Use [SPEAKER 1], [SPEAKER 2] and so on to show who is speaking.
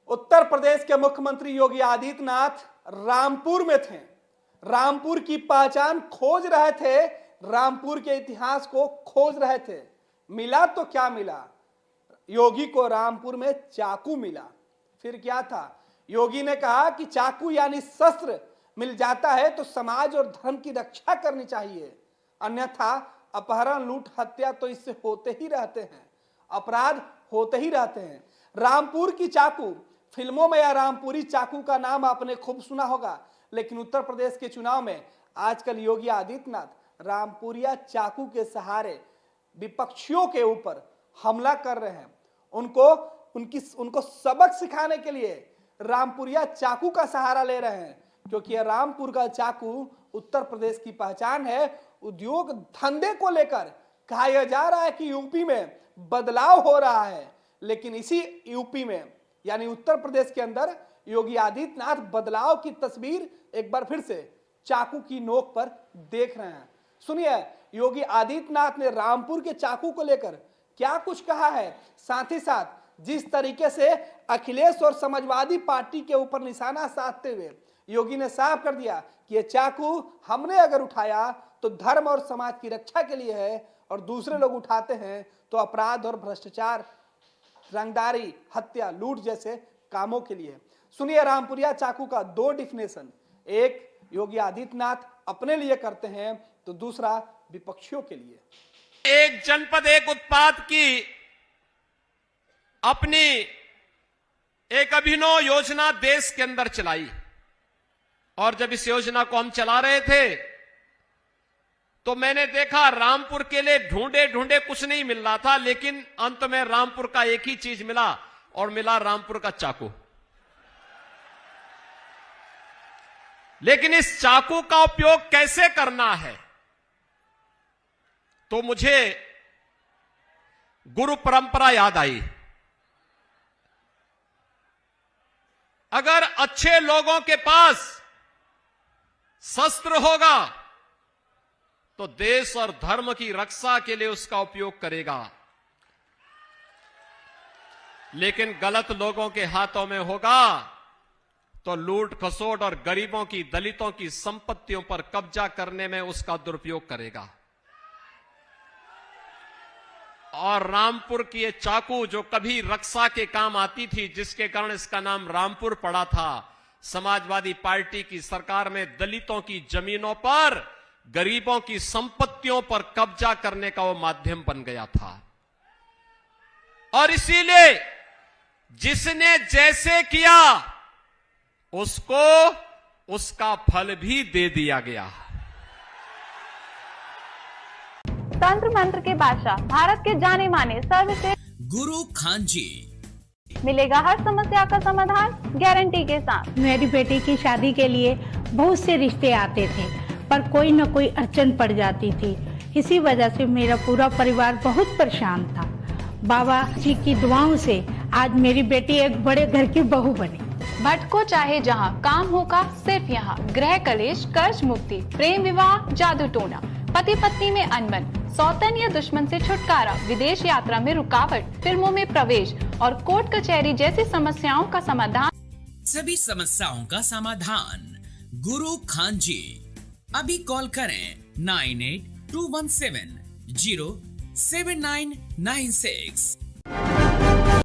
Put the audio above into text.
[SPEAKER 1] उत्तर प्रदेश के मुख्यमंत्री योगी आदित्यनाथ रामपुर में थे। रामपुर की पहचान खोज रहे थे, रामपुर के इतिहास को खोज रहे थे। मिला तो क्या मिला? योगी को रामपुर में चाकू मिला। फिर क्या था? योगी ने कहा कि चाकू यानी शस्त्र मिल जाता है तो समाज और धर्म की रक्षा करनी चाहिए, अन्यथा अपहरण, लूट, हत्या तो इससे होते ही रहते हैं, अपराध होते ही रहते हैं। रामपुर की चाकू, फिल्मों में या रामपुरी चाकू का नाम आपने खूब सुना होगा, लेकिन उत्तर प्रदेश के चुनाव में आजकल योगी आदित्यनाथ रामपुरिया चाकू के सहारे विपक्षियों के ऊपर हमला कर रहे हैं। उनको सबक सिखाने के लिए रामपुरिया चाकू का सहारा ले रहे हैं, क्योंकि यह रामपुर का चाकू उत्तर प्रदेश की पहचान है। उद्योग धंधे को लेकर कहा जा रहा है कि यूपी में बदलाव हो रहा है, लेकिन इसी यूपी में यानी उत्तर प्रदेश के अंदर योगी आदित्यनाथ बदलाव की तस्वीर एक बार फिर से चाकू की नोक पर देख रहे हैं। सुनिए योगी आदित्यनाथ ने रामपुर के चाकू को लेकर क्या कुछ कहा है, साथ ही साथ जिस तरीके से अखिलेश और समाजवादी पार्टी के ऊपर निशाना साधते हुए योगी ने साफ कर दिया कि यह चाकू हमने अगर उठाया तो धर्म और समाज की रक्षा के लिए है, और दूसरे लोग उठाते हैं तो अपराध और भ्रष्टाचार, रंगदारी, हत्या, लूट जैसे कामों के लिए। सुनिए रामपुरिया चाकू का दो डिफिनेशन, एक योगी आदित्यनाथ अपने लिए करते हैं तो दूसरा विपक्षियों के लिए।
[SPEAKER 2] एक जनपद एक उत्पाद की अपनी एक अभिनव योजना देश के अंदर चलाई, और जब इस योजना को हम चला रहे थे तो मैंने देखा रामपुर के लिए ढूंढे ढूंढे कुछ नहीं मिल रहा था, लेकिन अंत में रामपुर का एक ही चीज मिला, और मिला रामपुर का चाकू। लेकिन इस चाकू का उपयोग कैसे करना है, तो मुझे गुरु परंपरा याद आई। अगर अच्छे लोगों के पास शस्त्र होगा तो देश और धर्म की रक्षा के लिए उसका उपयोग करेगा, लेकिन गलत लोगों के हाथों में होगा तो लूट खसोट और गरीबों की, दलितों की संपत्तियों पर कब्जा करने में उसका दुरुपयोग करेगा। और रामपुर की ये चाकू जो कभी रक्षा के काम आती थी, जिसके कारण इसका नाम रामपुर पड़ा था, समाजवादी पार्टी की सरकार में दलितों की जमीनों पर, गरीबों की संपत्तियों पर कब्जा करने का वो माध्यम बन गया था। और इसीलिए जिसने जैसे किया उसको उसका फल भी दे दिया गया।
[SPEAKER 3] तंत्र मंत्र के बादशाह, भारत के जाने माने सर्वश्रेष्ठ
[SPEAKER 4] गुरु खान जी,
[SPEAKER 3] मिलेगा हर समस्या का समाधान गारंटी के साथ।
[SPEAKER 5] मेरी बेटी की शादी के लिए बहुत से रिश्ते आते थे, पर कोई न कोई अड़चन पड़ जाती थी। इसी वजह से मेरा पूरा परिवार बहुत परेशान था। बाबा जी की दुआओं से आज मेरी बेटी एक बड़े घर की बहू बनी।
[SPEAKER 3] भटको चाहे जहां, काम होगा सिर्फ यहाँ। गृह कलेश, कर्ज मुक्ति, प्रेम विवाह, जादू टोना, पति पत्नी में अनबन, सौतन या दुश्मन से छुटकारा, विदेश यात्रा में रुकावट, फिल्मों में प्रवेश और कोर्ट कचहरी जैसी समस्याओं का समाधान।
[SPEAKER 4] सभी समस्याओं का समाधान गुरु खान जी। अभी कॉल करें 9821707996।